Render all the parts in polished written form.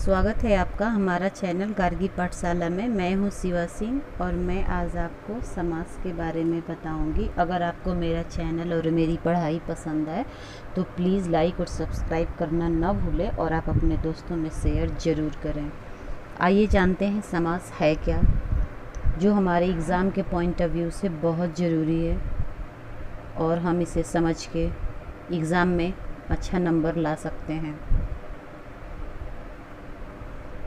स्वागत है आपका हमारा चैनल गार्गी पाठशाला में। मैं हूं शिवा सिंह और मैं आज आपको समास के बारे में बताऊंगी। अगर आपको मेरा चैनल और मेरी पढ़ाई पसंद है तो प्लीज़ लाइक और सब्सक्राइब करना न भूलें और आप अपने दोस्तों में शेयर ज़रूर करें। आइए जानते हैं समास है क्या, जो हमारे एग्ज़ाम के पॉइंट ऑफ व्यू से बहुत ज़रूरी है और हम इसे समझ के एग्ज़ाम में अच्छा नंबर ला सकते हैं।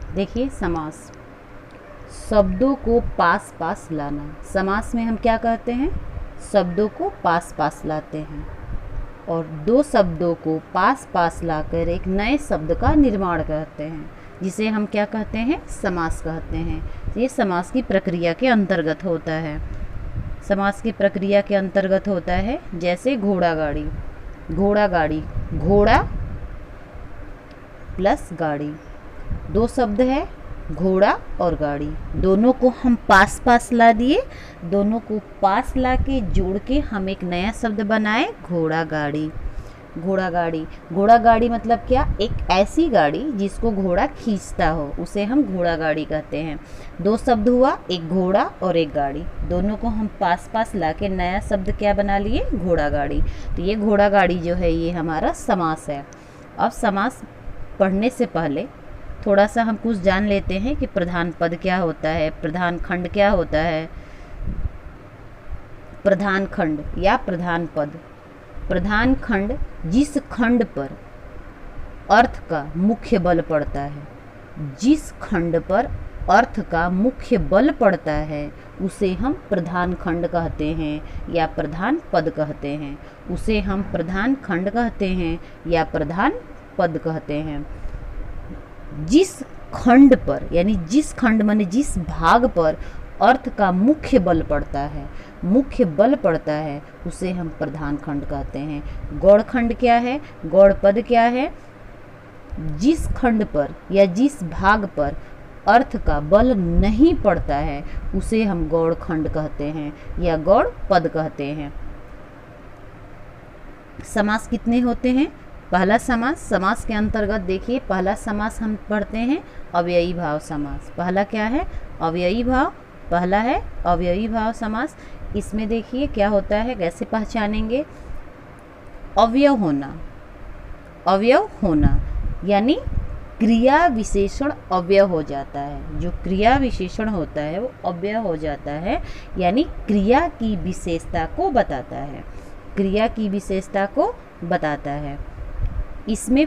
देखिए, समास शब्दों को पास पास लाना। समास में हम क्या कहते हैं? शब्दों को पास पास लाते हैं और दो शब्दों को पास पास लाकर एक नए शब्द का निर्माण करते हैं, जिसे हम क्या कहते हैं? समास कहते हैं। ये समास की प्रक्रिया के अंतर्गत होता है। समास की प्रक्रिया के अंतर्गत होता है जैसे घोड़ा गाड़ी। घोड़ा गाड़ी, घोड़ा प्लस गाड़ी, दो शब्द है घोड़ा और गाड़ी, दोनों को हम पास पास ला दिए। दोनों को पास ला के जोड़ के हम एक नया शब्द बनाए, घोड़ा गाड़ी। घोड़ा गाड़ी, घोड़ा गाड़ी मतलब क्या? एक ऐसी गाड़ी जिसको घोड़ा खींचता हो, उसे हम घोड़ा गाड़ी कहते हैं। दो शब्द हुआ, एक घोड़ा और एक गाड़ी, दोनों को हम पास पास ला के नया शब्द क्या बना लिए? घोड़ा गाड़ी। तो ये घोड़ा गाड़ी जो है ये हमारा समास है। अब समास पढ़ने से पहले थोड़ा सा हम कुछ जान लेते हैं कि प्रधान पद क्या होता है, प्रधान खंड क्या होता है। प्रधान खंड या प्रधान पद। प्रधान खंड जिस खंड पर अर्थ का मुख्य बल पड़ता है, जिस खंड पर अर्थ का मुख्य बल पड़ता है उसे हम प्रधान खंड कहते हैं या प्रधान पद कहते हैं। उसे हम प्रधान खंड कहते हैं या प्रधान पद कहते हैं। जिस खंड पर, यानी जिस खंड माने जिस भाग पर अर्थ का मुख्य बल पड़ता है, मुख्य बल पड़ता है, उसे हम प्रधान खंड कहते हैं। गौड़ खंड क्या है? गौड़ पद क्या है? जिस खंड पर या जिस भाग पर अर्थ का बल नहीं पड़ता है उसे हम गौड़ खंड कहते हैं या गौड़ पद कहते हैं। समास कितने होते हैं? पहला समास, समास के अंतर्गत देखिए, पहला समास हम पढ़ते हैं अव्ययी भाव समास। पहला क्या है? अव्ययी भाव। पहला है अव्ययी भाव समास। इसमें देखिए क्या होता है, कैसे पहचानेंगे? अवयव होना, अवयव होना यानी क्रिया विशेषण अव्यय हो जाता है। जो क्रिया विशेषण होता है वो अव्यय हो जाता है, यानी क्रिया की विशेषता को बताता है। क्रिया की विशेषता को बताता है। इसमें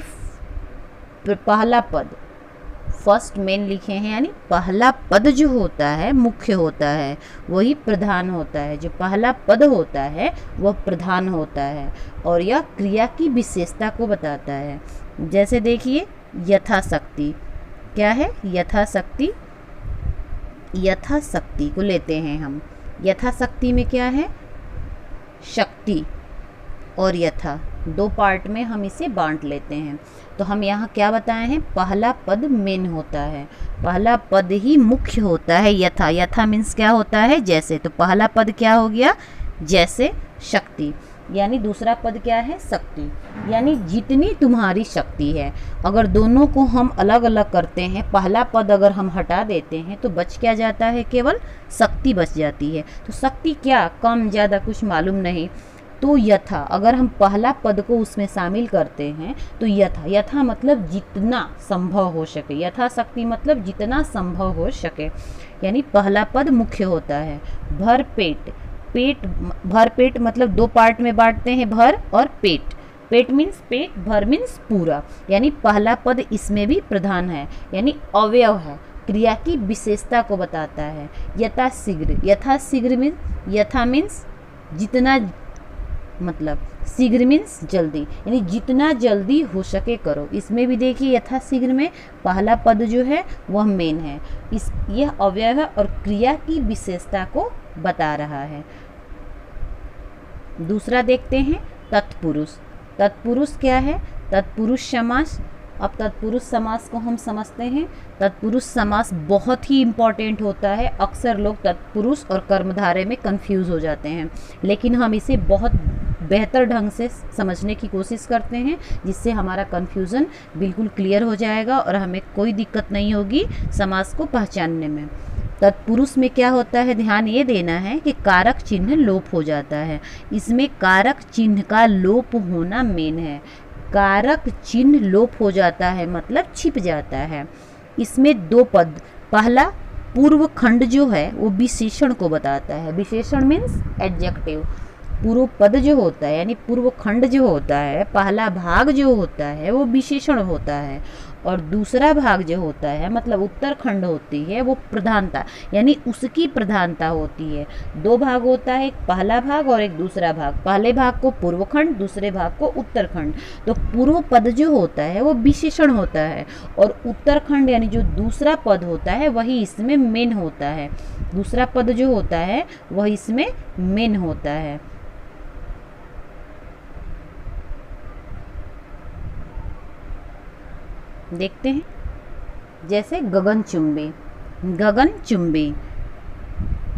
पहला पद, फर्स्ट मेन लिखे हैं, यानी पहला पद जो होता है मुख्य होता है वही प्रधान होता है। जो पहला पद होता है वह प्रधान होता है और यह क्रिया की विशेषता को बताता है। जैसे देखिए यथाशक्ति क्या है? यथाशक्ति, यथाशक्ति को लेते हैं हम। यथाशक्ति में क्या है? शक्ति और यथा, दो पार्ट में हम इसे बांट लेते हैं। तो हम यहाँ क्या बताए हैं? पहला पद मेन होता है, पहला पद ही मुख्य होता है। यथा, यथा मीन्स क्या होता है? जैसे। तो पहला पद क्या हो गया? जैसे शक्ति, यानी दूसरा पद क्या है? शक्ति, यानी जितनी तुम्हारी शक्ति है। अगर दोनों को हम अलग अलग करते हैं, पहला पद अगर हम हटा देते हैं तो बच क्या जाता है? केवल शक्ति बच जाती है। तो शक्ति क्या, कम ज़्यादा कुछ मालूम नहीं। तो यथा, अगर हम पहला पद को उसमें शामिल करते हैं तो यथा, यथा मतलब जितना संभव हो सके। यथाशक्ति मतलब जितना संभव हो सके, यानी पहला पद मुख्य होता है। भर पेट, पेट, भर पेट मतलब दो पार्ट में बांटते हैं, भर और पेट। पेट मीन्स पेट, भर मीन्स पूरा, यानी पहला पद इसमें भी प्रधान है, यानी अवयव है, क्रिया की विशेषता को बताता है। यथाशीघ्र, यथाशीघ्र मीन्स, यथा मीन्स जितना, मतलब शीघ्र मीन्स जल्दी, यानी जितना जल्दी हो सके करो। इसमें भी देखिए यथाशीघ्र में पहला पद जो है वह मेन है। यह अव्यय है और क्रिया की विशेषता को बता रहा है। दूसरा देखते हैं तत्पुरुष। तत्पुरुष क्या है? तत्पुरुष समास। अब तत्पुरुष समास को हम समझते हैं। तत्पुरुष समास बहुत ही इम्पॉर्टेंट होता है। अक्सर लोग तत्पुरुष और कर्मधारय में कंफ्यूज हो जाते हैं, लेकिन हम इसे बहुत बेहतर ढंग से समझने की कोशिश करते हैं, जिससे हमारा कन्फ्यूज़न बिल्कुल क्लियर हो जाएगा और हमें कोई दिक्कत नहीं होगी समास को पहचानने में। तत्पुरुष में क्या होता है, ध्यान ये देना है कि कारक चिन्ह लोप हो जाता है। इसमें कारक चिन्ह का लोप होना मेन है। कारक चिन्ह लोप हो जाता है मतलब छिप जाता है। इसमें दो पद, पहला पूर्व खंड जो है वो विशेषण को बताता है। विशेषण मीन्स एडजेक्टिव। पूर्व पद जो होता है यानी पूर्व खंड जो होता है, पहला भाग जो होता है वो विशेषण होता है, और दूसरा भाग जो होता है मतलब उत्तर खंड होती है वो प्रधानता यानी उसकी प्रधानता होती है। दो भाग होता है, एक पहला भाग और एक दूसरा भाग। पहले भाग को पूर्व खंड, दूसरे भाग को उत्तर खंड। तो पूर्व पद जो होता है वो विशेषण होता है, और उत्तर खंड यानी जो दूसरा पद होता है वही इसमें मेन होता है। दूसरा पद जो होता है वह इसमें मेन होता है। देखते हैं, जैसे गगनचुंबी। गगनचुंबी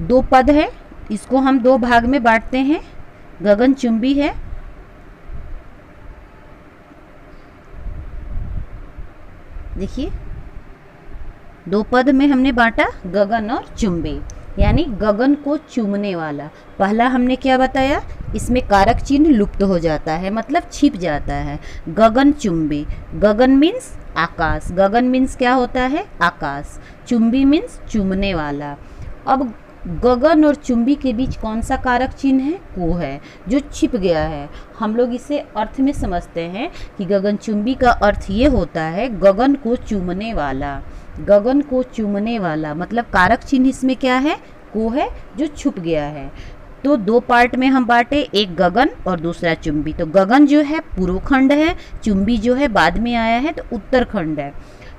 दो पद है, इसको हम दो भाग में बांटते हैं। गगनचुंबी है, देखिए दो पद में हमने बांटा गगन और चुंबी, यानी गगन को चूमने वाला। पहला हमने क्या बताया, इसमें कारक चिन्ह लुप्त हो जाता है मतलब छिप जाता है। गगन चुंबी, गगन मीन्स आकाश। गगन मीन्स क्या होता है, आकाश। चुंबी मीन्स चूमने वाला। अब गगन और चुंबी के बीच कौन सा कारक चिन्ह है, को है, जो छिप गया है। हम लोग इसे अर्थ में समझते हैं कि गगन चुंबी का अर्थ ये होता है गगन को चूमने वाला। गगन को चूमने वाला मतलब कारक चिन्ह इसमें क्या है, को है, जो छुप गया है। तो दो पार्ट में हम बांटे, एक गगन और दूसरा चुंबी। तो गगन जो है पूर्व खंड है, चुंबी जो है बाद में आया है तो उत्तर खंड है।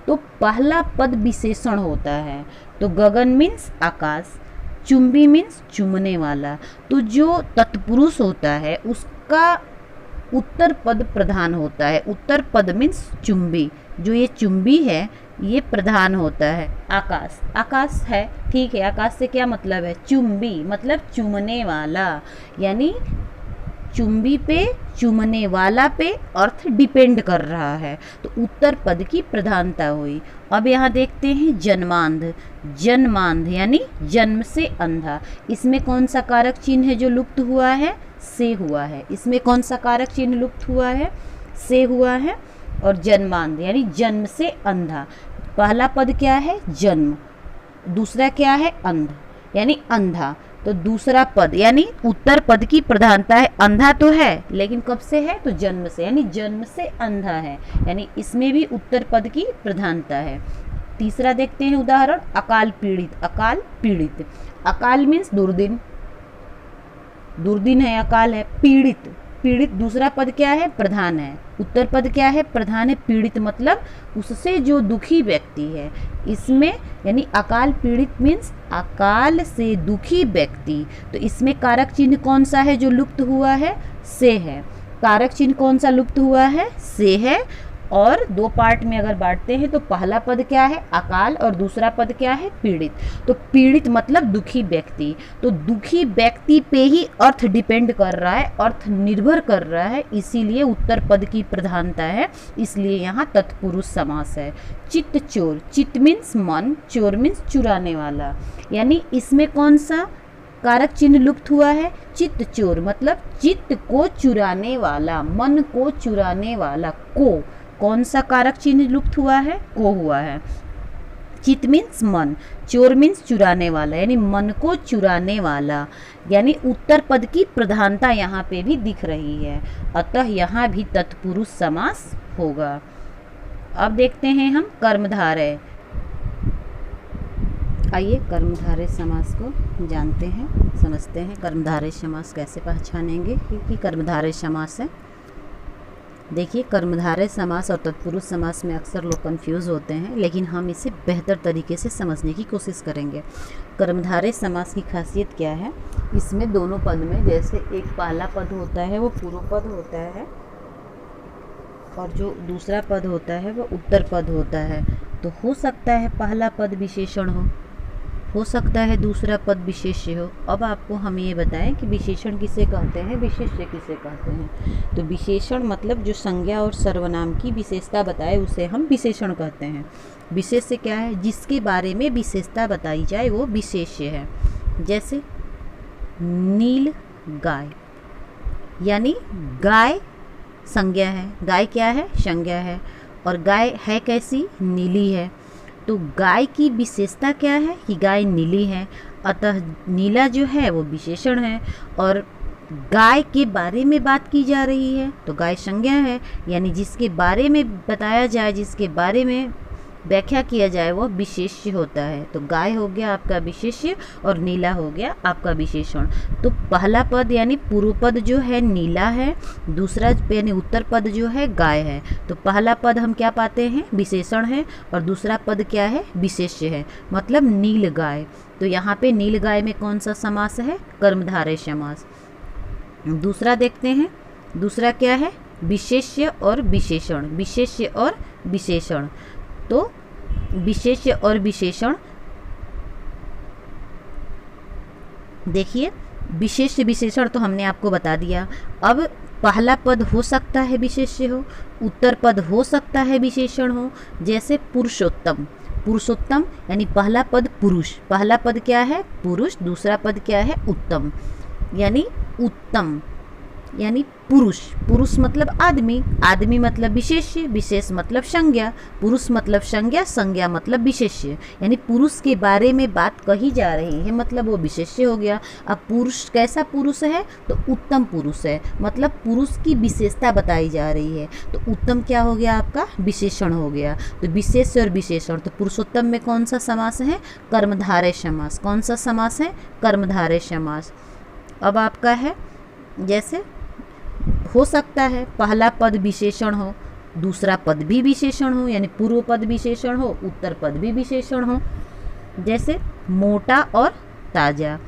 तो पहला पद विशेषण होता है, तो गगन मीन्स आकाश, चुंबी मीन्स चूमने वाला। तो जो तत्पुरुष होता है उसका उत्तर पद प्रधान होता है। उत्तर पद मीन्स चुंबी, जो ये चुंबी है ये प्रधान होता है। आकाश, आकाश है, ठीक है, आकाश से क्या मतलब है, चुंबी मतलब चूमने वाला, यानी चुंबी पे, चूमने वाला पे अर्थ डिपेंड कर रहा है। तो उत्तर पद की प्रधानता हुई। अब यहाँ देखते हैं जन्मांध। जन्मांध यानी जन्म से अंधा। इसमें कौन सा कारक चिन्ह है जो लुप्त हुआ है, से हुआ है। इसमें कौन सा कारक चिन्ह लुप्त हुआ है, से हुआ है। और जन्मांध यानी जन्म से अंधा। पहला पद क्या है, जन्म, दूसरा क्या है, अंध यानी अंधा। तो दूसरा पद यानी उत्तर पद की प्रधानता है। अंधा तो है लेकिन कब से है, तो जन्म से, यानी जन्म से अंधा है, यानी इसमें भी उत्तर पद की प्रधानता है। तीसरा देखते हैं उदाहरण, अकाल पीड़ित। अकाल पीड़ित, अकाल मीन्स दुर्दिन, दुर्दिन है, अकाल है। पीड़ित, पीड़ित दूसरा पद क्या है, प्रधान है। उत्तर पद क्या है, प्रधान है। पीड़ित मतलब उससे जो दुखी व्यक्ति है। इसमें यानी अकाल पीड़ित मीन्स अकाल से दुखी व्यक्ति। तो इसमें कारक चिन्ह कौन सा है जो लुप्त हुआ है, से है। कारक चिन्ह कौन सा लुप्त हुआ है, से है। और दो पार्ट में अगर बांटते हैं तो पहला पद क्या है, अकाल, और दूसरा पद क्या है, पीड़ित। तो पीड़ित मतलब दुखी व्यक्ति। तो दुखी व्यक्ति पे ही अर्थ डिपेंड कर रहा है, अर्थ निर्भर कर रहा है, इसीलिए उत्तर पद की प्रधानता है, इसलिए यहाँ तत्पुरुष समास है। चित्त चोर, चित्त मीन्स मन, चोर मीन्स चुराने वाला, यानी इसमें कौन सा कारक चिन्ह लुप्त हुआ है, चित्त चोर मतलब चित्त को चुराने वाला, मन को चुराने वाला। को कौन सा कारक चिन्ह लुप्त हुआ है, को हुआ है। चित्त मीन्स मन, चोर मीन्स चुराने वाला, यानी मन को चुराने वाला, यानी उत्तर पद की प्रधानता यहाँ पे भी दिख रही है, अतः यहाँ भी तत्पुरुष समास होगा। अब देखते हैं हम कर्मधारय। आइए कर्मधारय समास को जानते हैं, समझते हैं। कर्मधारय समास कैसे पहचानेंगे कि कर्मधारय समास है। देखिए, कर्मधारय समास और तत्पुरुष समास में अक्सर लोग कंफ्यूज होते हैं, लेकिन हम इसे बेहतर तरीके से समझने की कोशिश करेंगे। कर्मधारय समास की खासियत क्या है, इसमें दोनों पद में जैसे एक पहला पद होता है वो पूर्व पद होता है और जो दूसरा पद होता है वो उत्तर पद होता है। तो हो सकता है पहला पद विशेषण हो, हो सकता है दूसरा पद विशेष्य हो। अब आपको हम ये बताएं कि विशेषण किसे कहते हैं, विशेष्य किसे कहते हैं। तो विशेषण मतलब जो संज्ञा और सर्वनाम की विशेषता बताए उसे हम विशेषण कहते हैं। विशेष्य क्या है, जिसके बारे में विशेषता बताई जाए वो विशेष्य है। जैसे नील गाय, यानी गाय संज्ञा है, गाय क्या है, संज्ञा है, और गाय है कैसी, नीली है। तो गाय की विशेषता क्या है कि गाय नीली है, अतः नीला जो है वो विशेषण है। और गाय के बारे में बात की जा रही है तो गाय संज्ञा है, यानी जिसके बारे में बताया जाए, जिसके बारे में व्याख्या किया जाए वो विशेष्य होता है। तो गाय हो गया आपका विशेष्य और नीला हो गया आपका विशेषण। तो पहला पद यानी पूर्व पद जो है नीला है, दूसरा यानी उत्तर पद जो है गाय है। तो पहला पद हम क्या पाते हैं, विशेषण है, और दूसरा पद क्या है, विशेष्य है, मतलब नील गाय। तो यहाँ पे नील गाय में कौन सा समास है, कर्मधारय समास। दूसरा देखते हैं, दूसरा क्या है, विशेष्य और विशेषण, विशेष्य और विशेषण। तो विशेष्य और विशेषण देखिए, विशेष्य विशेषण तो हमने आपको बता दिया। अब पहला पद हो सकता है विशेष्य हो, उत्तर पद हो सकता है विशेषण हो। जैसे पुरुषोत्तम, पुरुषोत्तम यानी पहला पद पुरुष, पहला पद क्या है, पुरुष, दूसरा पद क्या है, उत्तम, यानी उत्तम यानी पुरुष, पुरुष मतलब आदमी, आदमी मतलब विशेष्य, विशेष मतलब संज्ञा, पुरुष मतलब संज्ञा, संज्ञा मतलब विशेष्य, यानी पुरुष के बारे में बात कही जा रही है मतलब वो विशेष्य हो गया। अब पुरुष कैसा पुरुष है, तो उत्तम पुरुष है, मतलब पुरुष की विशेषता बताई जा रही है। तो उत्तम क्या हो गया आपका, विशेषण हो गया। तो विशेष्य और विशेषण, तो पुरुषोत्तम में कौन सा समास है, कर्मधारय समास। कौन सा समास है, कर्मधारय समास। अब आपका है, जैसे हो सकता है पहला पद विशेषण हो, दूसरा पद भी विशेषण हो, यानी पूर्व पद विशेषण हो, उत्तर पद भी विशेषण हो। जैसे मोटा और ताजा,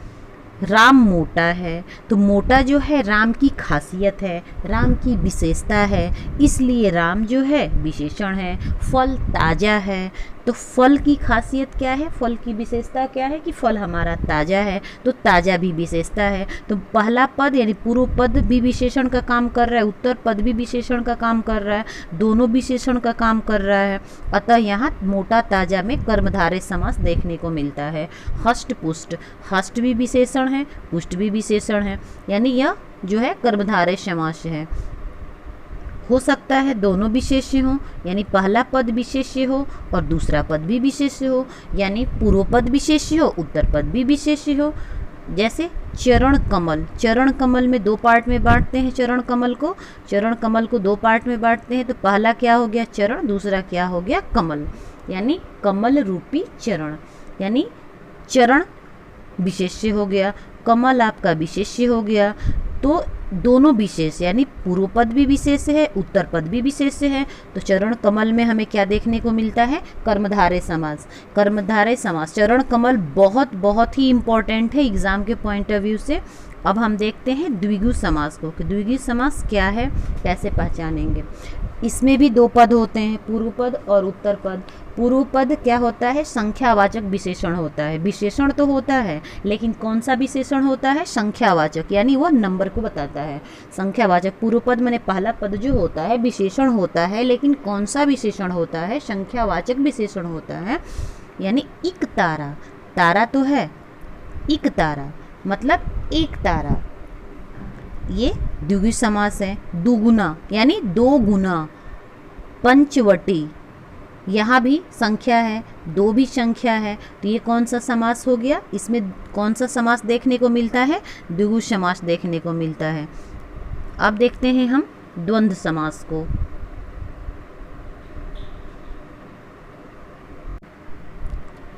राम मोटा है, तो मोटा जो है राम की खासियत है, राम की विशेषता है, इसलिए राम जो है विशेषण है। फल ताज़ा है, तो फल की खासियत क्या है, फल की विशेषता क्या है कि फल हमारा ताज़ा है, तो ताज़ा भी विशेषता है। तो पहला पद यानी पूर्व पद भी विशेषण का काम कर रहा है, उत्तर पद भी विशेषण का काम कर रहा है, दोनों विशेषण का काम कर रहा है। अतः यहाँ मोटा ताज़ा में कर्मधारय समास देखने को मिलता है। हष्ट पुष्ट, हष्ट भी विशेषण है, पुष्ट भी विशेषण है, यानी यह जो है कर्मधारय समास है। हो सकता है दोनों विशेष्य हो, यानी पहला पद विशेष्य हो और दूसरा पद भी विशेष्य हो, यानी पूर्व पद विशेष्य हो, उत्तर पद भी विशेष्य हो। जैसे चरण कमल, चरण कमल में दो पार्ट में बांटते हैं चरण कमल को, चरण कमल को दो पार्ट में बांटते हैं। तो पहला क्या हो गया, चरण, दूसरा क्या हो गया, कमल, यानी कमल रूपी चरण, यानी चरण विशेष्य हो गया, कमल आपका विशेष्य हो गया। तो दोनों विशेष, यानी पूर्व पद भी विशेष है, उत्तर पद भी विशेष है। तो चरण कमल में हमें क्या देखने को मिलता है, कर्मधारय समास। कर्मधारय समास, चरण कमल बहुत बहुत ही इम्पॉर्टेंट है एग्जाम के पॉइंट ऑफ व्यू से। अब हम देखते हैं द्विगु समास को कि द्विगु समास क्या है, कैसे पहचानेंगे। इसमें भी दो पद होते हैं, पूर्व पद और उत्तर पद। पूर्व पद क्या होता है, संख्यावाचक विशेषण होता है। विशेषण तो होता है लेकिन कौन सा विशेषण होता है, संख्यावाचक, यानी वो नंबर को बताता है। संख्यावाचक पूर्व पद मैंने पहला पद जो होता है विशेषण होता है, लेकिन कौन सा विशेषण होता है, संख्यावाचक विशेषण होता है। यानी इक तारा, तारा तो है, इक तारा मतलब एक तारा, ये द्विगु समास है। दुगुना यानी दो गुना, पंचवटी, यहाँ भी संख्या है, दो भी संख्या है, तो ये कौन सा समास हो गया, इसमें कौन सा समास देखने को मिलता है, द्विगु समास देखने को मिलता है। अब देखते हैं हम द्वंद्व समास को।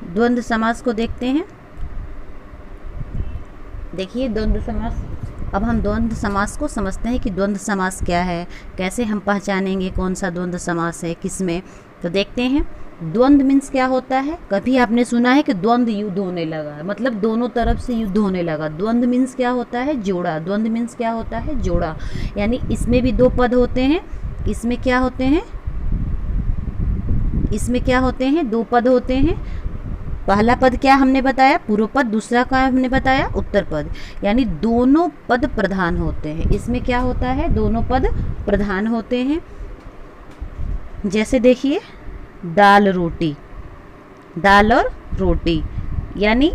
द्वंद्व समास को देखते हैं। देखिए द्वंद्व समास, अब हम द्वंद्व समास को समझते हैं कि द्वंद्व समास क्या है, कैसे हम पहचानेंगे कौन सा द्वंद्व समास है किसमें। तो देखते हैं, द्वंद्व मीन्स क्या होता है, कभी आपने सुना है कि द्वंद्व युद्ध होने लगा, मतलब दोनों तरफ से युद्ध होने लगा। द्वंद्व मीन्स क्या होता है, जोड़ा। द्वंद्व मीन्स क्या होता है, जोड़ा, यानी इसमें भी दो पद होते हैं, इसमें क्या होते हैं, इसमें क्या होते हैं, दो पद होते हैं, पहला पद क्या हमने बताया, पूर्व पद, दूसरा क्या हमने बताया, उत्तर पद, यानी दोनों पद प्रधान होते हैं। इसमें क्या होता है, दोनों पद प्रधान होते हैं। जैसे देखिए दाल रोटी, दाल और रोटी, यानी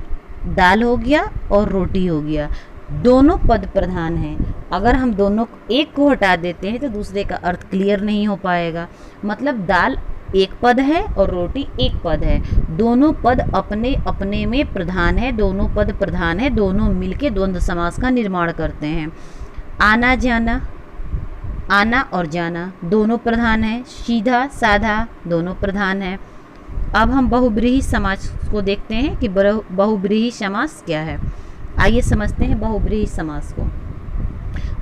दाल हो गया और रोटी हो गया, दोनों पद प्रधान हैं। अगर हम दोनों एक को हटा देते हैं तो दूसरे का अर्थ क्लियर नहीं हो पाएगा। मतलब दाल एक पद है और रोटी एक पद है, दोनों पद अपने अपने में प्रधान है, दोनों पद प्रधान है, दोनों मिलके द्वंद्व समास का निर्माण करते हैं। आना जाना, आना और जाना दोनों प्रधान है, सीधा साधा दोनों प्रधान है। अब हम बहुब्रीहि समास को देखते हैं कि बहुब्रीहि समास क्या है। आइए समझते हैं बहुब्रीहि समास को।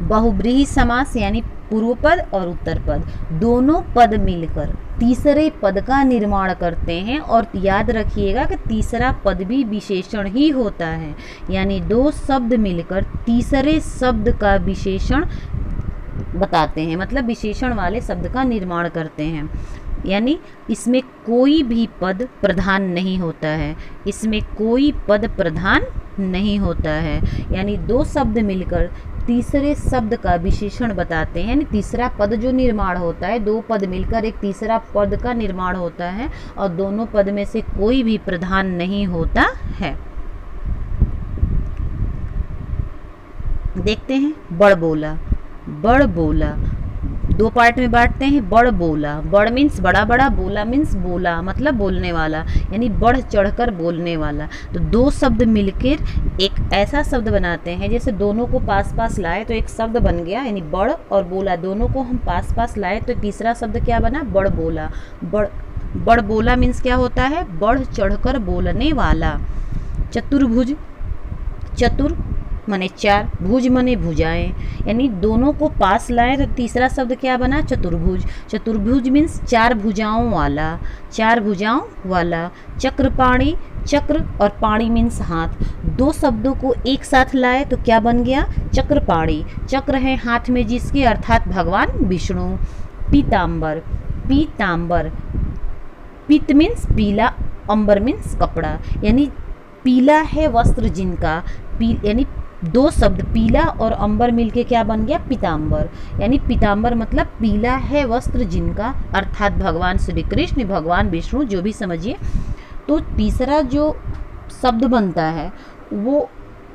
बहुब्रीहि समास यानी पूर्व पद और उत्तर पद दोनों पद मिलकर तीसरे पद का निर्माण करते हैं। और याद रखिएगा कि तीसरा पद भी विशेषण ही होता है, यानी दो शब्द मिलकर तीसरे शब्द का विशेषण बताते हैं, मतलब विशेषण वाले शब्द का निर्माण करते हैं। यानी इसमें कोई भी पद प्रधान नहीं होता है, इसमें कोई पद प्रधान नहीं होता है, यानी दो शब्द मिलकर तीसरे शब्द का विशेषण बताते हैं। यानी तीसरा पद जो निर्माण होता है, दो पद मिलकर एक तीसरा पद का निर्माण होता है और दोनों पद में से कोई भी प्रधान नहीं होता है। देखते हैं बड़ बोला, बड़ बोला दो पार्ट में बांटते हैं। बड़ बोला, बड़ मीन्स बड़ा बड़ा, बोला मीन्स बोला मतलब बोलने वाला, यानी बढ़ चढ़कर बोलने वाला। तो दो शब्द मिलकर एक ऐसा शब्द बनाते हैं, जैसे दोनों को पास पास लाए तो एक शब्द बन गया, यानी बड़ और बोला दोनों को हम पास पास लाए तो तीसरा शब्द क्या बना, बड़ बोला। बड़ बोला मीन्स क्या होता है, बढ़ चढ़कर बोलने वाला। चतुर्भुज, चतुर मने चार, भुज मने भुजाएं, यानी दोनों को पास लाए तो तीसरा शब्द क्या बना, चतुर्भुज। चतुर्भुज मीन्स चार भुजाओं वाला, चार भुजाओं वाला। चक्रपाणी, चक्र और पाणी मीन्स हाथ, दो शब्दों को एक साथ लाए तो क्या बन गया, चक्रपाणी। चक्र है हाथ में जिसके, अर्थात भगवान विष्णु। पीताम्बर, पीताम्बर, पीत मीन्स पीला, अंबर मीन्स कपड़ा, यानी पीला है वस्त्र जिनका, यानी दो शब्द पीला और अंबर मिलके क्या बन गया, पीताम्बर। यानी पीताम्बर मतलब पीला है वस्त्र जिनका, अर्थात भगवान श्री कृष्ण, भगवान विष्णु, जो भी समझिए। तो तीसरा जो शब्द बनता है वो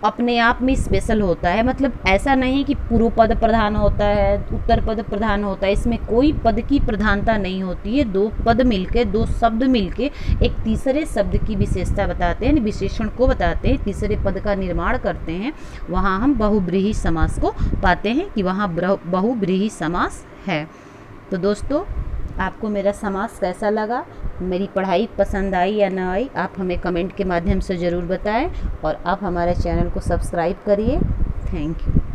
अपने आप में स्पेशल होता है, मतलब ऐसा नहीं कि पूर्व पद प्रधान होता है, उत्तर पद प्रधान होता है, इसमें कोई पद की प्रधानता नहीं होती है। दो पद मिलके, दो शब्द मिलके एक तीसरे शब्द की विशेषता बताते हैं, विशेषण को बताते हैं, तीसरे पद का निर्माण करते हैं। वहाँ हम बहुब्रीहि समास को पाते हैं कि वहाँ बहुब्रीहि समास है। तो दोस्तों आपको मेरा समास कैसा लगा, मेरी पढ़ाई पसंद आई या ना आई, आप हमें कमेंट के माध्यम से ज़रूर बताएं और आप हमारे चैनल को सब्सक्राइब करिए। Thank you.